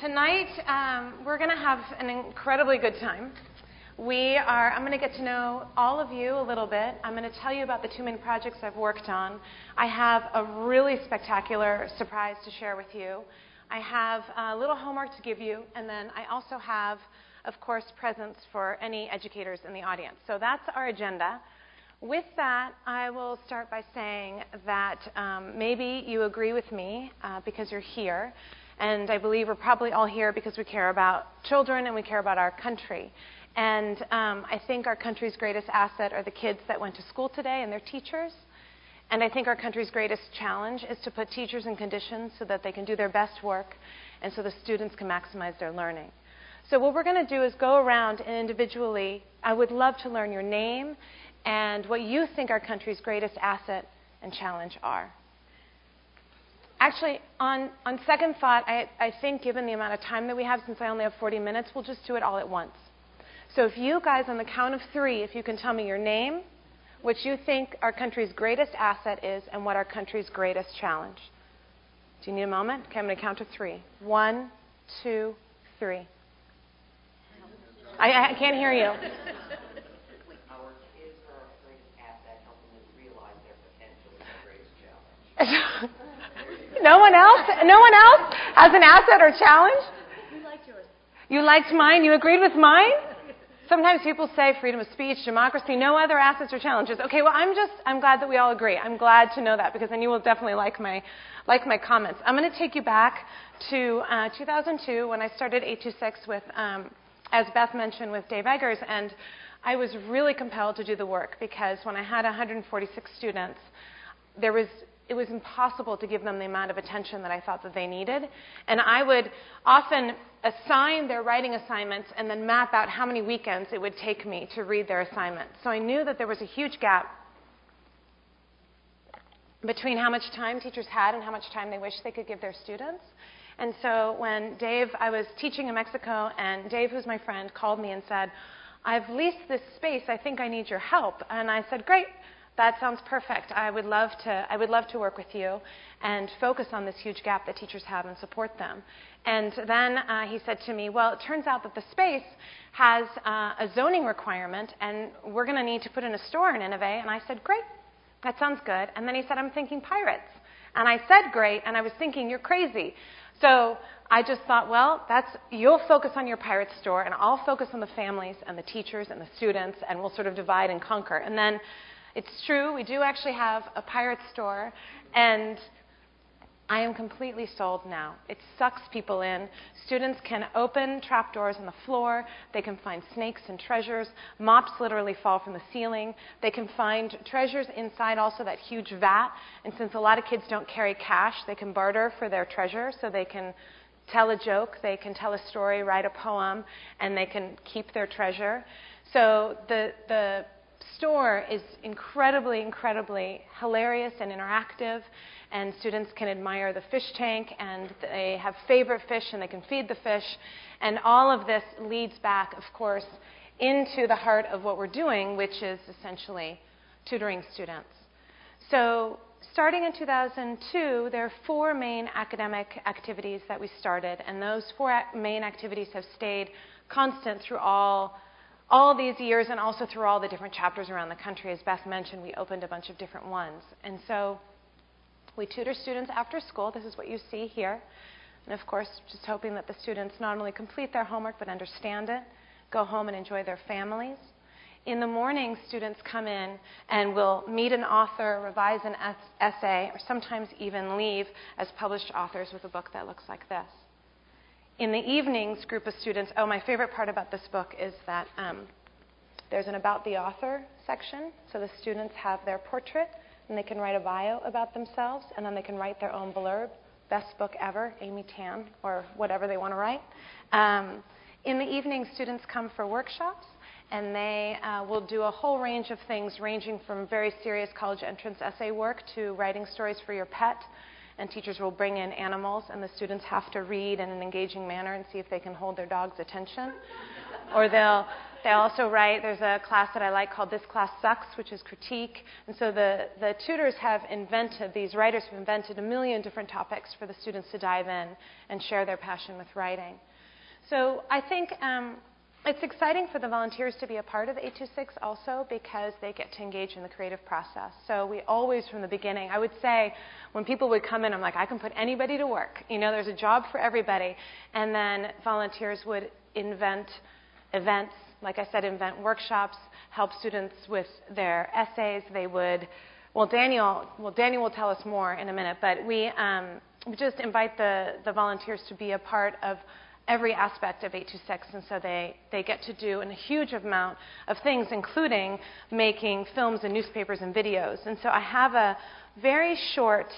Tonight, we're going to have an incredibly good time. I'm going to get to know all of you a little bit. I'm going to tell you about the two main projects I've worked on. I have a really spectacular surprise to share with you. I have a little homework to give you, and then I also have, of course, presents for any educators in the audience. So that's our agenda. With that, I will start by saying that maybe you agree with me because you're here. And I believe we're probably all here because we care about children and we care about our country. And I think our country's greatest asset are the kids that went to school today and their teachers. And I think our country's greatest challenge is to put teachers in conditions so that they can do their best work and so the students can maximize their learning. So what we're going to do is go around and individually, I would love to learn your name and what you think our country's greatest asset and challenge are. Actually, on second thought, I think given the amount of time that we have, since I only have 40 minutes, we'll just do it all at once. So if you guys, on the count of three, if you can tell me your name, what you think our country's greatest asset is, and what our country's greatest challenge. Do you need a moment? Okay, I'm going to count to three. 1, 2, 3. I can't hear you. Our kids are our greatest asset, helping them realize their potential is our greatest challenge. No one else? No one else has an asset or challenge? We liked yours. You liked mine? You agreed with mine? Sometimes people say freedom of speech, democracy, no other assets or challenges. Okay, well, I'm glad that we all agree. I'm glad to know that because then you will definitely like my comments. I'm going to take you back to 2002 when I started 826 with, as Beth mentioned, with Dave Eggers, and I was really compelled to do the work because when I had 146 students, it was impossible to give them the amount of attention that I thought that they needed. And I would often assign their writing assignments and then map out how many weekends it would take me to read their assignments. So I knew that there was a huge gap between how much time teachers had and how much time they wished they could give their students. And so when I was teaching in Mexico, and Dave, who's my friend, called me and said, "I've leased this space. I think I need your help." And I said, "Great. That sounds perfect. I would love to work with you and focus on this huge gap that teachers have and support them." And then he said to me, "Well, it turns out that the space has a zoning requirement, and we're going to need to put in a store in Ninive." And I said, "Great, that sounds good." And then he said, "I'm thinking pirates." And I said, "Great," and I was thinking, "You're crazy." So I just thought, well, you'll focus on your pirate store, and I'll focus on the families and the teachers and the students, and we'll sort of divide and conquer. And then it's true, we do actually have a pirate store, and I am completely sold now. It sucks people in. Students can open trapdoors on the floor. They can find snakes and treasures. Mops literally fall from the ceiling. They can find treasures inside also that huge vat. And since a lot of kids don't carry cash, they can barter for their treasure. So they can tell a joke, they can tell a story, write a poem, and they can keep their treasure. So the store is incredibly, incredibly hilarious and interactive, and students can admire the fish tank, and they have favorite fish, and they can feed the fish, and all of this leads back, of course, into the heart of what we're doing, which is essentially tutoring students. So starting in 2002, there are 4 main academic activities that we started, and those 4 main activities have stayed constant through all these years and also through all the different chapters around the country. As Beth mentioned, we opened a bunch of different ones. And so we tutor students after school. This is what you see here. And of course, just hoping that the students not only complete their homework but understand it, go home and enjoy their families. In the morning, students come in and will meet an author, revise an essay, or sometimes even leave as published authors with a book that looks like this. In the evenings, group of students, my favorite part about this book is that there's an About the Author section. So the students have their portrait, and they can write a bio about themselves, and then they can write their own blurb. Best book ever, Amy Tan, or whatever they want to write. In the evening, students come for workshops, and they will do a whole range of things, ranging from very serious college entrance essay work to writing stories for your pet. And teachers will bring in animals, and the students have to read in an engaging manner and see if they can hold their dog's attention. Or they'll also write, there's a class that I like called This Class Sucks, which is critique. And so the tutors have invented, these writers have invented a million different topics for the students to dive in and share their passion with writing. So I think it's exciting for the volunteers to be a part of 826 also because they get to engage in the creative process. So we always, from the beginning, I would say when people would come in, I'm like, I can put anybody to work. You know, there's a job for everybody. And then volunteers would invent events, like I said, invent workshops, help students with their essays. They would, Daniel will tell us more in a minute, but we just invite the volunteers to be a part of every aspect of 826, and so they get to do a huge amount of things, including making films and newspapers and videos. And so I have a very short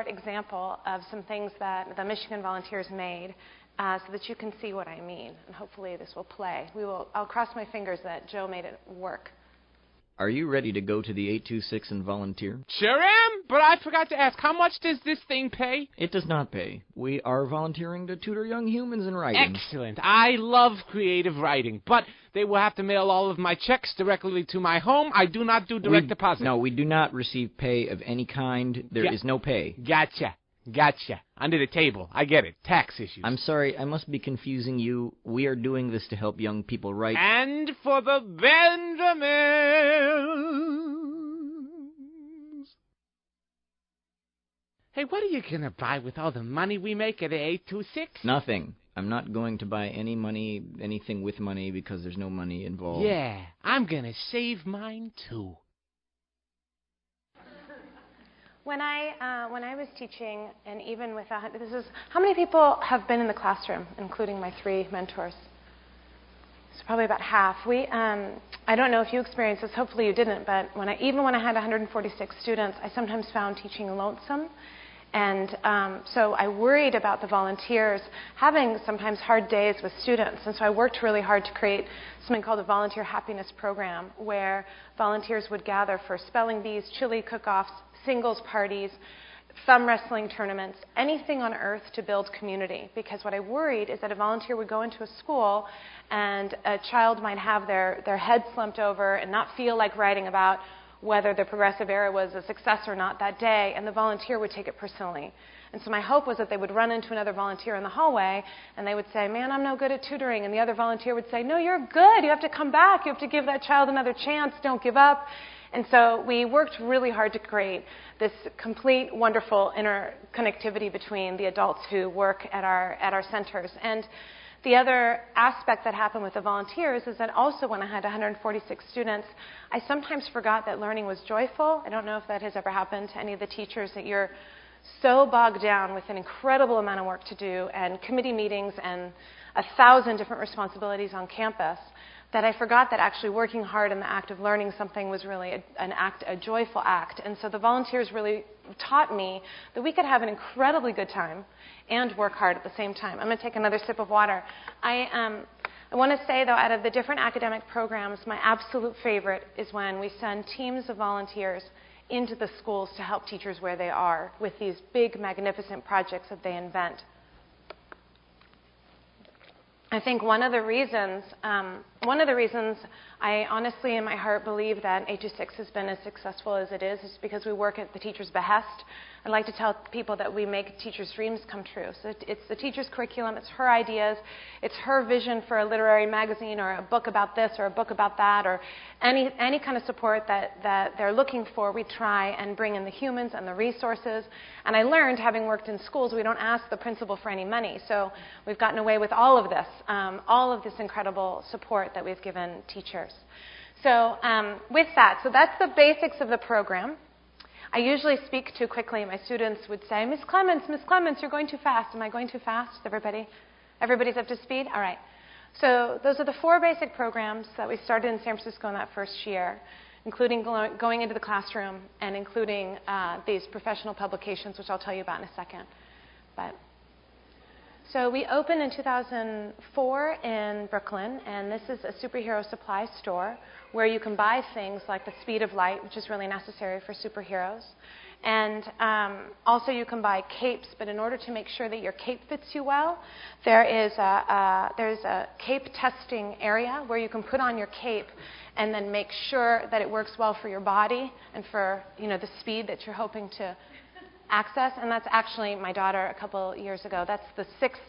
example of some things that the Michigan volunteers made, so that you can see what I mean. And hopefully this will play. I'll cross my fingers that Joe made it work. Are you ready to go to the 826 and volunteer? Sure am, but I forgot to ask, how much does this thing pay? It does not pay. We are volunteering to tutor young humans in writing. Excellent. I love creative writing, but they will have to mail all of my checks directly to my home. I do not do direct deposit. No, we do not receive pay of any kind. There is no pay. Gotcha. Under the table. I get it. Tax issues. I'm sorry, I must be confusing you. We are doing this to help young people write. And for the Benjamins. Hey, what are you going to buy with all the money we make at 826? Nothing. I'm not going to buy anything with money because there's no money involved. Yeah, I'm going to save mine too. When I was teaching, and even with how many people have been in the classroom, including my 3 mentors? It's probably about half. I don't know if you experienced this. Hopefully you didn't. But even when I had 146 students, I sometimes found teaching lonesome, and so I worried about the volunteers having sometimes hard days with students. And so I worked really hard to create something called a volunteer happiness program, where volunteers would gather for spelling bees, chili cook-offs, singles parties, thumb wrestling tournaments, anything on earth to build community. Because what I worried is that a volunteer would go into a school and a child might have their head slumped over and not feel like writing about whether the progressive era was a success or not that day, and the volunteer would take it personally. And so my hope was that they would run into another volunteer in the hallway, and they would say, man, I'm no good at tutoring. And the other volunteer would say, no, you're good. You have to come back. You have to give that child another chance. Don't give up. And so we worked really hard to create this complete, wonderful interconnectivity between the adults who work at our centers. And the other aspect that happened with the volunteers is that also when I had 146 students, I sometimes forgot that learning was joyful. I don't know if that has ever happened to any of the teachers, that you're so bogged down with an incredible amount of work to do and committee meetings and 1,000 different responsibilities on campus, that I forgot that actually working hard in the act of learning something was really a joyful act. And so the volunteers really taught me that we could have an incredibly good time and work hard at the same time. I'm going to take another sip of water. I want to say, though, out of the different academic programs, my absolute favorite is when we send teams of volunteers into the schools to help teachers where they are with these big, magnificent projects that they invent. I think one of the reasons I honestly in my heart believe that 826 has been as successful as it is because we work at the teacher's behest. I like to tell people that we make teachers' dreams come true. So it's the teacher's curriculum, it's her ideas, it's her vision for a literary magazine or a book about this or a book about that, or any kind of support that they're looking for. We try and bring in the humans and the resources. And I learned, having worked in schools, we don't ask the principal for any money. So we've gotten away with all of this incredible support that we've given teachers. So with that, so that's the basics of the program. I usually speak too quickly. My students would say, Miss Clements, you're going too fast. Am I going too fast? Everybody's up to speed? All right. So those are the 4 basic programs that we started in San Francisco in that first year, including going into the classroom and including these professional publications, which I'll tell you about in a second. So we opened in 2004 in Brooklyn, and this is a superhero supply store where you can buy things like the speed of light, which is really necessary for superheroes. And also you can buy capes, but in order to make sure that your cape fits you well, there's a cape testing area where you can put on your cape and then make sure that it works well for your body and for the speed that you're hoping to access. And that's actually my daughter a couple years ago. That's the sixth.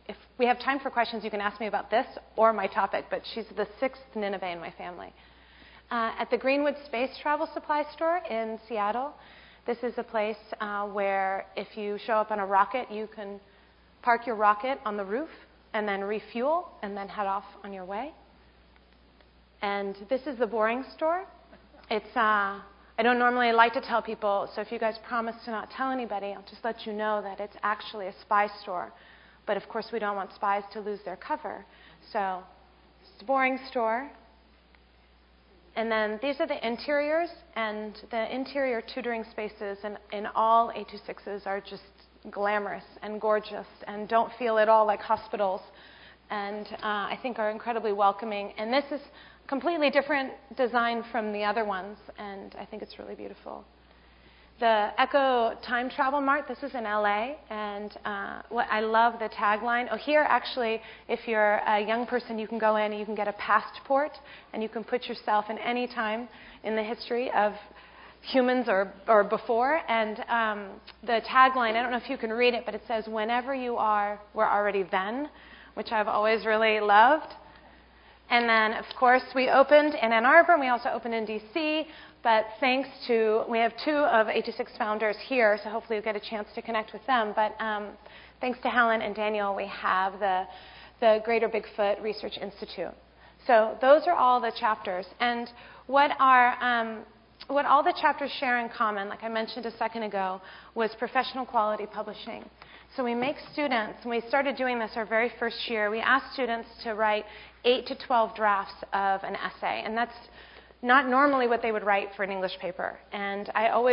If we have time for questions, you can ask me about this or my topic, but she's the sixth Ninive in my family. At the Greenwood Space Travel Supply Store in Seattle, this is a place where if you show up on a rocket, you can park your rocket on the roof and then refuel and then head off on your way. And this is the boring store. It's I don't normally like to tell people, so if you guys promise to not tell anybody, I'll just let you know that it's actually a spy store. But of course, we don't want spies to lose their cover. So it's a boring store. And then these are the interiors, and the interior tutoring spaces in all 826s are just glamorous and gorgeous and don't feel at all like hospitals, and I think are incredibly welcoming. And this is completely different design from the other ones, and I think it's really beautiful. The Echo Time Travel Mart, this is in LA, and I love the tagline. Oh, here actually, if you're a young person, you can go in and you can get a passport, and you can put yourself in any time in the history of humans or before. And the tagline, I don't know if you can read it, but it says, "Whenever you are, we're already then," which I've always really loved. And then, of course, we opened in Ann Arbor, and we also opened in D.C., but we have two of 826 founders here, so hopefully you'll get a chance to connect with them. But thanks to Helen and Daniel, we have the Greater Bigfoot Research Institute. So those are all the chapters. And what all the chapters share in common, like I mentioned a second ago, was professional quality publishing. So we make students, and we started doing this our very first year, we asked students to write 8 to 12 drafts of an essay, and that's not normally what they would write for an English paper. And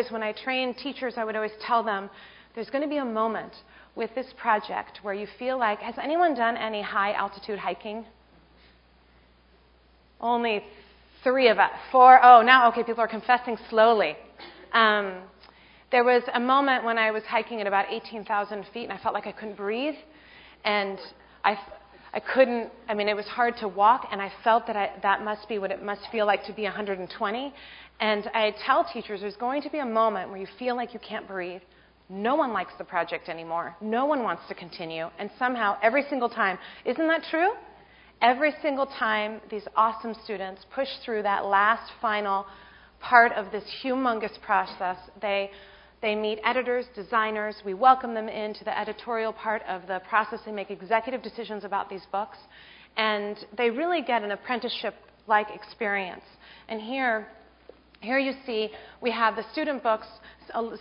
when I train teachers, I would always tell them, there's going to be a moment with this project where you feel like, has anyone done any high altitude hiking? Only 3 of us. 4, oh, now, okay, people are confessing slowly. There was a moment when I was hiking at about 18,000 feet, and I felt like I couldn't breathe. And it was hard to walk, and I felt that must be what it must feel like to be 120. And I tell teachers, there's going to be a moment where you feel like you can't breathe. No one likes the project anymore. No one wants to continue. And somehow, every single time, isn't that true? Every single time these awesome students push through that last final part of this humongous process, they meet editors, designers. We welcome them into the editorial part of the process. They make executive decisions about these books. And they really get an apprenticeship-like experience. And here you see we have the student books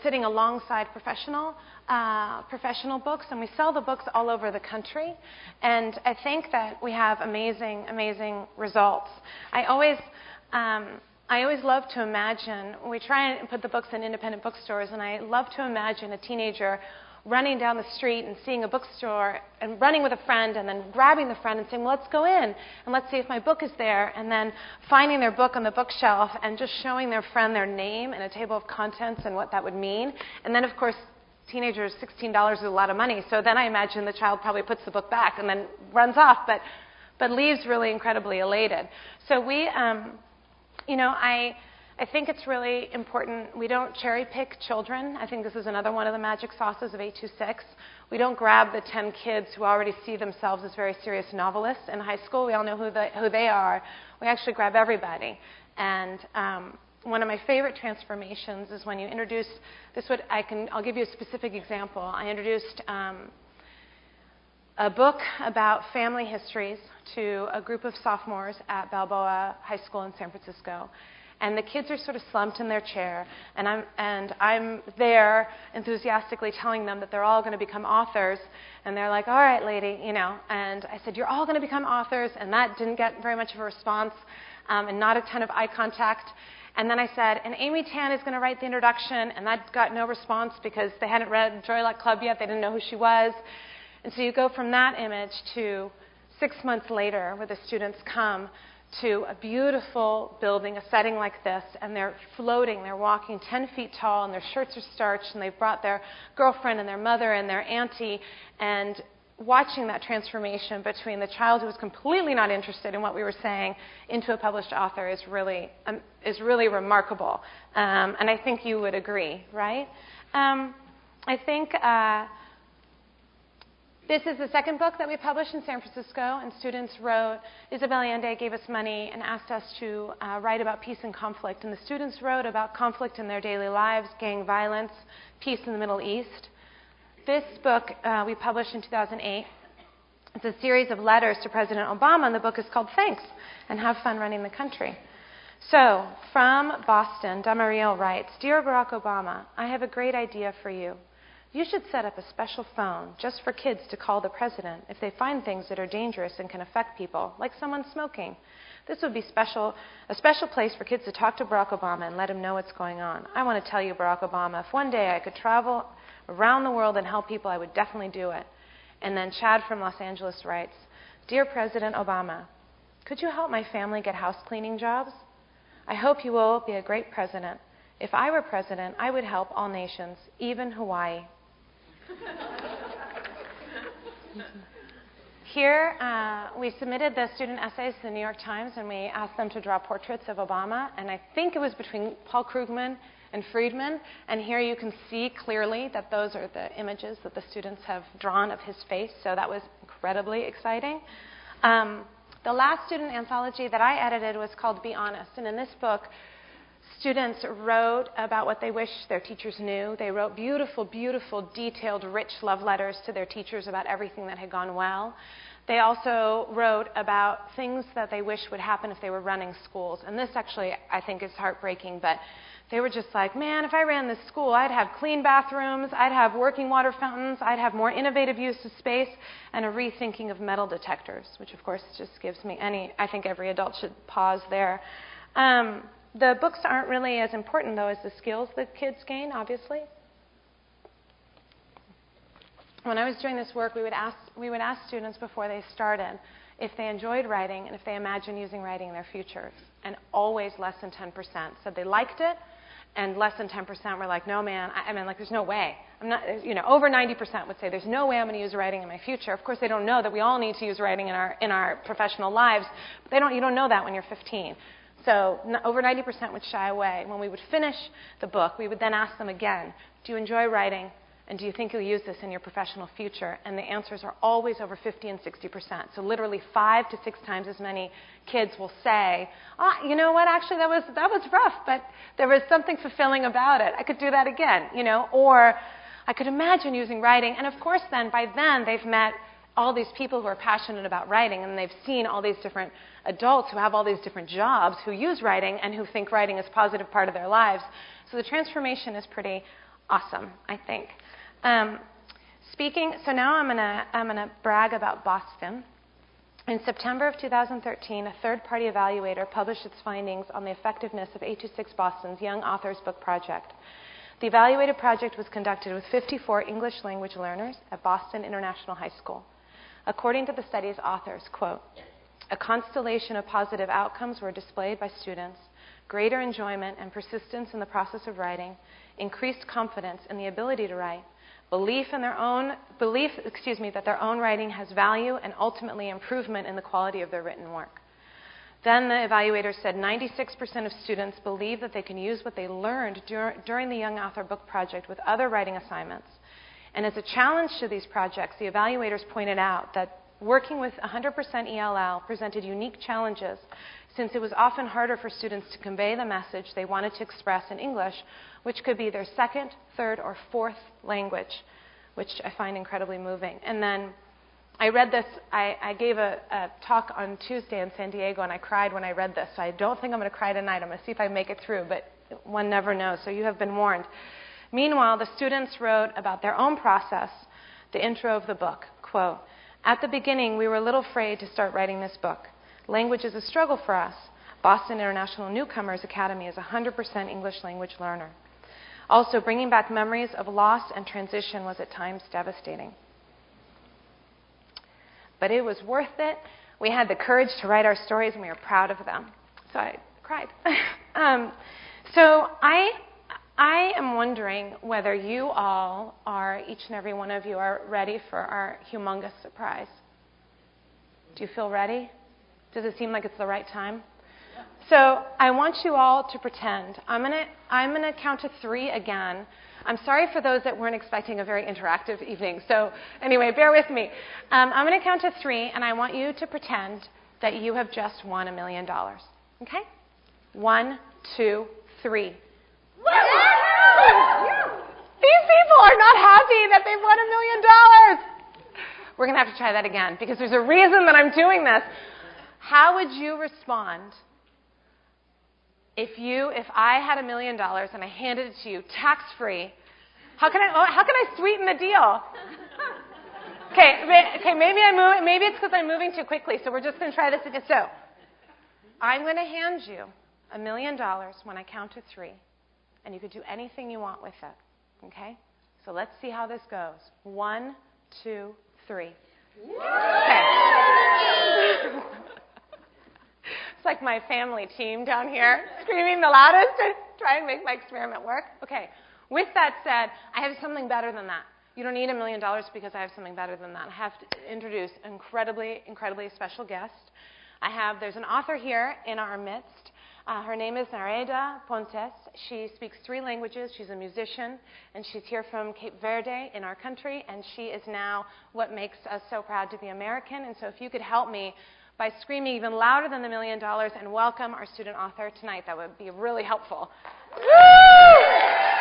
sitting alongside professional books, and we sell the books all over the country. And I think that we have amazing, amazing results. I always love to imagine, we try and put the books in independent bookstores, and I love to imagine a teenager running down the street and seeing a bookstore and running with a friend and then grabbing the friend and saying, well, let's go in and let's see if my book is there, and then finding their book on the bookshelf and just showing their friend their name and a table of contents and what that would mean. And then, of course, teenagers, $16 is a lot of money, so then I imagine the child probably puts the book back and then runs off, but leaves really incredibly elated. So I think it's really important. We don't cherry pick children. I think this is another one of the magic sauces of 826. We don't grab the 10 kids who already see themselves as very serious novelists in high school. We all know who they are. We actually grab everybody. And one of my favorite transformations is when you introduce I'll give you a specific example. I introduced a book about family histories to a group of sophomores at Balboa High School in San Francisco. And the kids are sort of slumped in their chair, and I'm there enthusiastically telling them that they're all going to become authors. And they're like, all right, lady, And I said, you're all going to become authors, and that didn't get very much of a response, and not a ton of eye contact. And then I said, and Amy Tan is going to write the introduction, and that got no response because they hadn't read Joy Luck Club yet. They didn't know who she was. And so you go from that image to 6 months later, where the students come to a beautiful building, a setting like this, and they're floating, they're walking 10 feet tall, and their shirts are starched, and they've brought their girlfriend and their mother and their auntie, and watching that transformation between the child who was completely not interested in what we were saying into a published author is really remarkable. And I think you would agree, right? I think this is the second book that we published in San Francisco, and students wrote, Isabel Allende gave us money and asked us to write about peace and conflict. And the students wrote about conflict in their daily lives, gang violence, peace in the Middle East. This book we published in 2008. It's a series of letters to President Obama, and the book is called Thanks, and Have Fun Running the Country. So, from Boston, Damariel writes, Dear Barack Obama, I have a great idea for you. You should set up a special phone just for kids to call the president if they find things that are dangerous and can affect people, like someone smoking. This would be a special place for kids to talk to Barack Obama and let him know what's going on. I want to tell you, Barack Obama, if one day I could travel around the world and help people, I would definitely do it. And then Chad from Los Angeles writes, Dear President Obama, could you help my family get house cleaning jobs? I hope you will be a great president. If I were president, I would help all nations, even Hawaii. Here, we submitted the student essays to the New York Times, and we asked them to draw portraits of Obama, and I think it was between Paul Krugman and Friedman, and here you can see clearly that those are the images that the students have drawn of his face, so that was incredibly exciting. The last student anthology that I edited was called Be Honest, and in this book, students wrote about what they wish their teachers knew. They wrote beautiful, beautiful, detailed, rich love letters to their teachers about everything that had gone well. They also wrote about things that they wish would happen if they were running schools. And this actually, I think, is heartbreaking, but they were just like, man, if I ran this school, I'd have clean bathrooms, I'd have working water fountains, I'd have more innovative use of space, and a rethinking of metal detectors, which, of course, just gives me I think every adult should pause there. The books aren't really as important, though, as the skills that kids gain, obviously. When I was doing this work, we would ask students before they started if they enjoyed writing and if they imagined using writing in their futures, and always less than 10% said they liked it, and less than 10% were like, no, man, there's no way. I'm not, over 90% would say, there's no way I'm going to use writing in my future. Of course, they don't know that we all need to use writing in our professional lives, but you don't know that when you're 15. So over 90% would shy away. When we would finish the book, we would then ask them again, do you enjoy writing, and do you think you'll use this in your professional future? And the answers are always over 50 and 60%. So literally 5 to 6 times as many kids will say, you know what, actually that was rough, but there was something fulfilling about it. I could do that again, or I could imagine using writing. And of course by then they've met all these people who are passionate about writing, and they've seen all these different adults who have all these different jobs who use writing and who think writing is a positive part of their lives. So the transformation is pretty awesome, I think. So now I'm gonna brag about Boston. In September of 2013, a third-party evaluator published its findings on the effectiveness of 826 Boston's Young Authors Book Project. The evaluated project was conducted with 54 English language learners at Boston International High School. According to the study's authors, quote, a constellation of positive outcomes were displayed by students: greater enjoyment and persistence in the process of writing, increased confidence in the ability to write, belief that their own writing has value, and ultimately improvement in the quality of their written work. Then the evaluators said 96% of students believe that they can use what they learned during the Young Author Book Project with other writing assignments. And as a challenge to these projects, the evaluators pointed out that working with 100% ELL presented unique challenges, since it was often harder for students to convey the message they wanted to express in English, which could be their second, third, or fourth language, which I find incredibly moving. And then I read this, I gave a talk on Tuesday in San Diego, and I cried when I read this, so I don't think I'm going to cry tonight. I'm going to see if I make it through, but one never knows, so you have been warned. Meanwhile, the students wrote about their own process, the intro of the book, quote, at the beginning, we were a little afraid to start writing this book. Language is a struggle for us. Boston International Newcomers Academy is 100% English language learner. Also, bringing back memories of loss and transition was at times devastating. But it was worth it. We had the courage to write our stories, and we were proud of them. So I cried. So I am wondering whether you all are, each and every one of you, are ready for our humongous surprise. Do you feel ready? Does it seem like it's the right time? So I want you all to pretend. I'm gonna count to 3 again. I'm sorry for those that weren't expecting a very interactive evening. So anyway, bear with me. I'm going to count to 3, and I want you to pretend that you have just won $1 million. Okay? 1, 2, 3. These people are not happy that they've won $1 million. We're going to have to try that again because there's a reason that I'm doing this. How would you respond if I had $1 million and I handed it to you tax-free? How can I sweeten the deal? Okay, maybe it's because I'm moving too quickly, so we're just going to try this again. So, I'm going to hand you $1 million when I count to 3, and you could do anything you want with it. Okay? So let's see how this goes. 1, 2, 3. Okay. It's like my family team down here screaming the loudest to try and make my experiment work. Okay. With that said, I have something better than that. You don't need $1 million because I have something better than that. I have to introduce an incredibly, incredibly special guest. There's an author here in our midst. Her name is Nareda Pontes. She speaks 3 languages. She's a musician, and she's here from Cape Verde in our country, and she is now what makes us so proud to be American. And so if you could help me by screaming even louder than the $1 million and welcome our student author tonight, that would be really helpful. Woo!